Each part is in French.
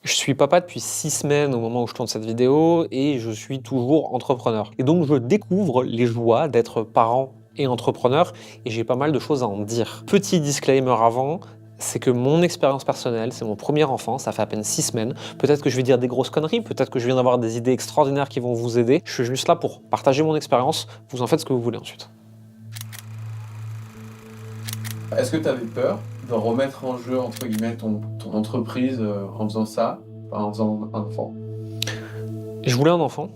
Je suis papa depuis 6 semaines au moment où je tourne cette vidéo et je suis toujours entrepreneur. Et donc je découvre les joies d'être parent et entrepreneur et j'ai pas mal de choses à en dire. Petit disclaimer avant, c'est que mon expérience personnelle, c'est mon premier enfant, ça fait à peine 6 semaines. Peut-être que je vais dire des grosses conneries, peut-être que je viens d'avoir des idées extraordinaires qui vont vous aider. Je suis juste là pour partager mon expérience, vous en faites ce que vous voulez ensuite. Est-ce que tu avais peur de remettre en jeu, entre guillemets, ton entreprise en faisant ça, enfin, en faisant un enfant? Je voulais un enfant,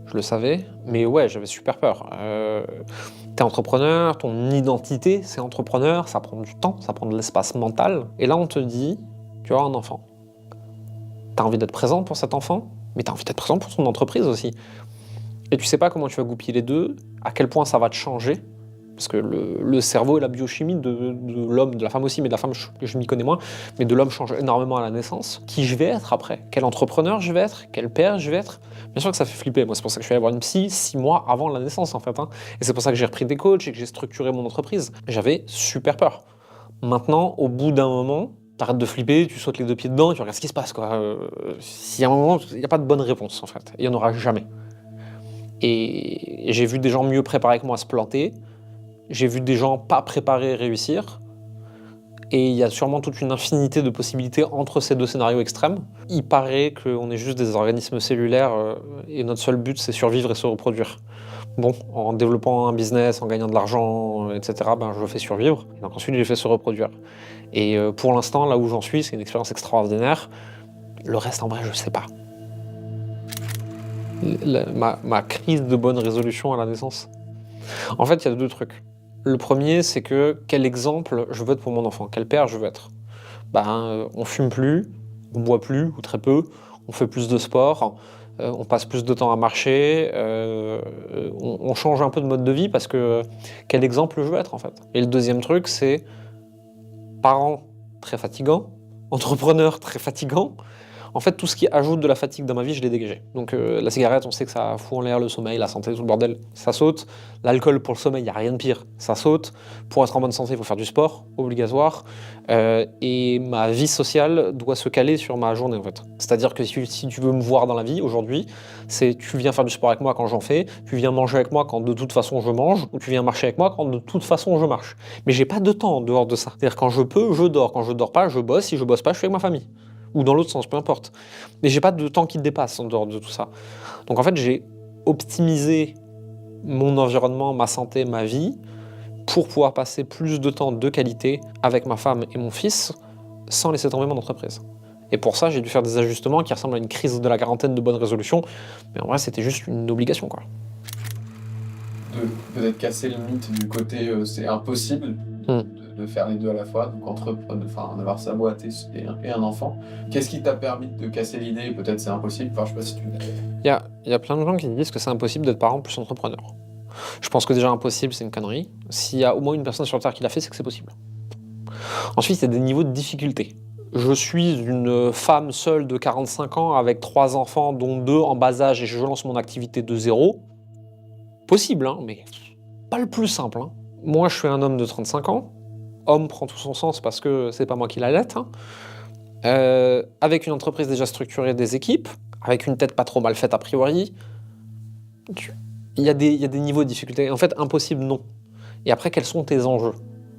je le savais, mais ouais, j'avais super peur. T'es entrepreneur, ton identité, c'est entrepreneur, ça prend du temps, ça prend de l'espace mental. Et là, on te dit, tu as un enfant. T'as envie d'être présent pour cet enfant, mais t'as envie d'être présent pour ton entreprise aussi. Et tu sais pas comment tu vas goupiller les deux, à quel point ça va te changer. Parce que le cerveau et la biochimie de l'homme, de la femme aussi, mais de la femme, je m'y connais moins, mais de l'homme change énormément à la naissance. Qui je vais être après? Quel entrepreneur je vais être? Quel père je vais être? Bien sûr que ça fait flipper. Moi, c'est pour ça que je suis allé voir une psy 6 mois avant la naissance, en fait. Et c'est pour ça que j'ai repris des coachs et que j'ai structuré mon entreprise. J'avais super peur. Maintenant, au bout d'un moment, t'arrêtes de flipper, tu sautes les 2 pieds dedans et tu regardes ce qui se passe, quoi. S'il y a un moment, il n'y a pas de bonne réponse, en fait. Il n'y en aura jamais. Et j'ai vu des gens mieux préparés que moi se planter. J'ai vu des gens pas préparés réussir. Et il y a sûrement toute une infinité de possibilités entre ces deux scénarios extrêmes. Il paraît qu'on est juste des organismes cellulaires et notre seul but, c'est survivre et se reproduire. Bon, en développant un business, en gagnant de l'argent, etc., ben, je le fais survivre. Et donc ensuite, je le fais se reproduire. Et pour l'instant, là où j'en suis, c'est une expérience extraordinaire. Le reste, en vrai, je sais pas. Ma crise de bonne résolution à la naissance. En fait, il y a 2 trucs. Le premier, c'est que quel exemple je veux être pour mon enfant? Quel père je veux être? On fume plus, on boit plus ou très peu, on fait plus de sport, on passe plus de temps à marcher, on change un peu de mode de vie parce que quel exemple je veux être en fait? Et le deuxième truc, c'est parent très fatigant, entrepreneur très fatigant. En fait, tout ce qui ajoute de la fatigue dans ma vie, je l'ai dégagé. Donc la cigarette, on sait que ça fout en l'air le sommeil, la santé, tout le bordel, ça saute. L'alcool pour le sommeil, il n'y a rien de pire, ça saute. Pour être en bonne santé, il faut faire du sport, obligatoire. Et ma vie sociale doit se caler sur ma journée, en fait. C'est-à-dire que si tu veux me voir dans la vie, aujourd'hui, c'est tu viens faire du sport avec moi quand j'en fais, tu viens manger avec moi quand de toute façon je mange, ou tu viens marcher avec moi quand de toute façon je marche. Mais j'ai pas de temps en dehors de ça. C'est-à-dire quand je peux, je dors. Quand je dors pas, je bosse. Si je bosse pas, je suis avec ma famille. Ou dans l'autre sens, peu importe. Mais j'ai pas de temps qui dépasse en dehors de tout ça. Donc en fait, j'ai optimisé mon environnement, ma santé, ma vie, pour pouvoir passer plus de temps de qualité avec ma femme et mon fils, sans laisser tomber mon entreprise. Et pour ça, j'ai dû faire des ajustements qui ressemblent à une crise de la quarantaine de bonne résolution. Mais en vrai, c'était juste une obligation, quoi. De peut-être casser le mythe du côté c'est impossible de faire les deux à la fois, donc enfin, d'avoir sa boîte et un enfant. Qu'est-ce qui t'a permis de casser l'idée, peut-être c'est impossible, enfin je sais pas si tu... Il y a plein de gens qui disent que c'est impossible d'être parent plus entrepreneur. Je pense que déjà impossible, c'est une connerie. S'il y a au moins une personne sur Terre qui l'a fait, c'est que c'est possible. Ensuite, il y a des niveaux de difficulté. Je suis une femme seule de 45 ans avec 3 enfants, dont 2 en bas âge, et je lance mon activité de zéro. Possible, hein, mais pas le plus simple. Hein. Moi, je suis un homme de 35 ans. Homme prend tout son sens parce que c'est pas moi qui l'allaite. Hein. Avec une entreprise déjà structurée, des équipes, avec une tête pas trop mal faite a priori. Il y a des niveaux de difficulté. En fait, impossible, non. Et après, quels sont tes enjeux?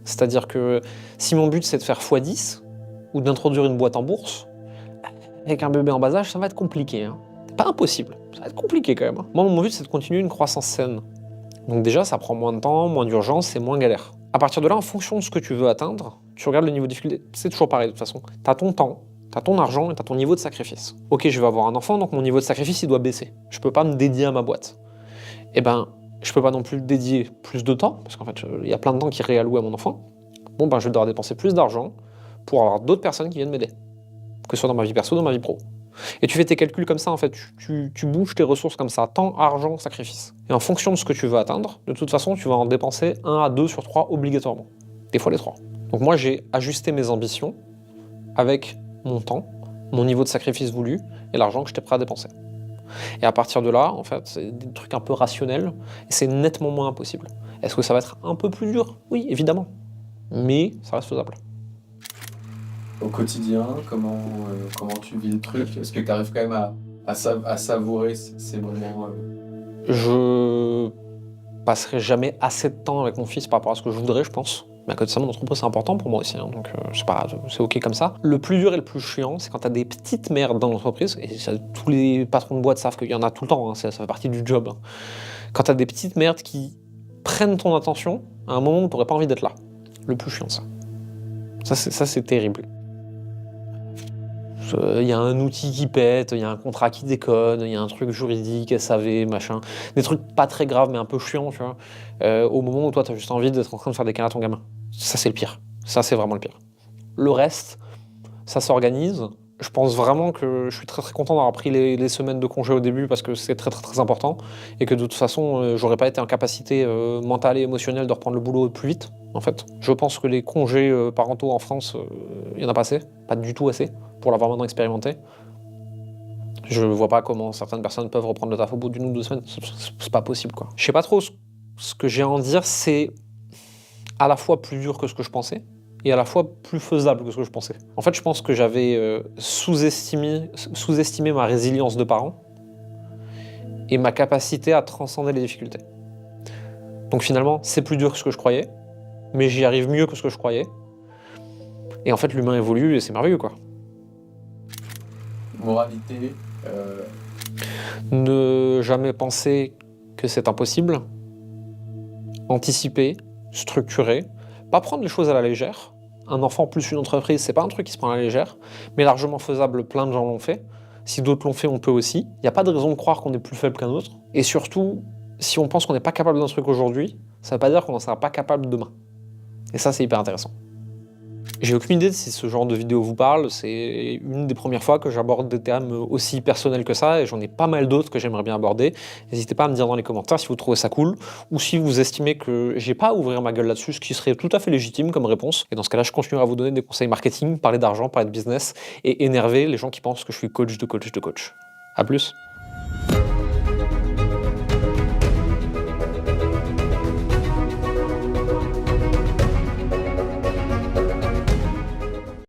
C'est-à-dire que si mon but c'est de faire x10 ou d'introduire une boîte en bourse, avec un bébé en bas âge, ça va être compliqué. Hein. C'est pas impossible, ça va être compliqué quand même. Hein. Moi, mon but c'est de continuer une croissance saine. Donc déjà, ça prend moins de temps, moins d'urgence et moins galère. À partir de là, en fonction de ce que tu veux atteindre, tu regardes le niveau de difficulté. C'est toujours pareil de toute façon. T'as ton temps, t'as ton argent et t'as ton niveau de sacrifice. Ok, je vais avoir un enfant, donc mon niveau de sacrifice il doit baisser. Je peux pas me dédier à ma boîte. Eh ben, je peux pas non plus dédier plus de temps, parce qu'en fait, il y a plein de temps qui est réalloué à mon enfant. Bon, ben, je vais devoir dépenser plus d'argent pour avoir d'autres personnes qui viennent m'aider, que ce soit dans ma vie perso ou dans ma vie pro. Et tu fais tes calculs comme ça, en fait, tu bouges tes ressources comme ça, temps, argent, sacrifice. Et en fonction de ce que tu veux atteindre, de toute façon, tu vas en dépenser 1 à 2 sur 3 obligatoirement. Des fois les 3. Donc moi, j'ai ajusté mes ambitions avec mon temps, mon niveau de sacrifice voulu et l'argent que j'étais prêt à dépenser. Et à partir de là, en fait, c'est des trucs un peu rationnels, et c'est nettement moins impossible. Est-ce que ça va être un peu plus dur? Oui, évidemment. Mais ça reste faisable. au quotidien? Comment tu vis le truc? Est-ce que tu arrives quand même à savourer ces moments? Je passerai jamais assez de temps avec mon fils par rapport à ce que je voudrais, je pense. Mais à côté de ça, mon entreprise, c'est important pour moi aussi, hein, donc c'est pas grave, c'est ok comme ça. Le plus dur et le plus chiant, c'est quand t'as des petites merdes dans l'entreprise, et ça, tous les patrons de boîte savent qu'il y en a tout le temps, hein, ça fait partie du job. Hein. Quand t'as des petites merdes qui prennent ton attention, à un moment où t'aurais pas envie d'être là. Le plus chiant, ça. Ça, c'est terrible. Il y a un outil qui pète, il y a un contrat qui déconne, il y a un truc juridique, SAV, machin. Des trucs pas très graves, mais un peu chiants, tu vois. Au moment où toi, t'as juste envie d'être en train de faire des câlins à ton gamin. Ça, c'est le pire. Ça, c'est vraiment le pire. Le reste, ça s'organise. Je pense vraiment que je suis très très content d'avoir pris les semaines de congé au début parce que c'est très très très important et que de toute façon, j'aurais pas été en capacité mentale et émotionnelle de reprendre le boulot plus vite, en fait. Je pense que les congés parentaux en France, il y en a pas assez, pas du tout assez, pour l'avoir maintenant expérimenté. Je vois pas comment certaines personnes peuvent reprendre le taf au bout d'une ou 2 semaines, c'est pas possible, quoi. Je sais pas trop ce que j'ai à en dire, c'est à la fois plus dur que ce que je pensais, et à la fois plus faisable que ce que je pensais. En fait, je pense que j'avais sous-estimé ma résilience de parent et ma capacité à transcender les difficultés. Donc finalement, c'est plus dur que ce que je croyais, mais j'y arrive mieux que ce que je croyais. Et en fait, l'humain évolue et c'est merveilleux, quoi. Moralité, Ne jamais penser que c'est impossible, anticiper, structurer, pas prendre les choses à la légère. Un enfant plus une entreprise, c'est pas un truc qui se prend à la légère, mais largement faisable, plein de gens l'ont fait. Si d'autres l'ont fait, on peut aussi. Il n'y a pas de raison de croire qu'on est plus faible qu'un autre. Et surtout, si on pense qu'on n'est pas capable d'un truc aujourd'hui, ça ne veut pas dire qu'on n'en sera pas capable demain. Et ça, c'est hyper intéressant. J'ai aucune idée de si ce genre de vidéo vous parle, c'est une des premières fois que j'aborde des termes aussi personnels que ça, et j'en ai pas mal d'autres que j'aimerais bien aborder. N'hésitez pas à me dire dans les commentaires si vous trouvez ça cool, ou si vous estimez que j'ai pas à ouvrir ma gueule là-dessus, ce qui serait tout à fait légitime comme réponse. Et dans ce cas-là, je continuerai à vous donner des conseils marketing, parler d'argent, parler de business, et énerver les gens qui pensent que je suis coach de coach de coach. A plus.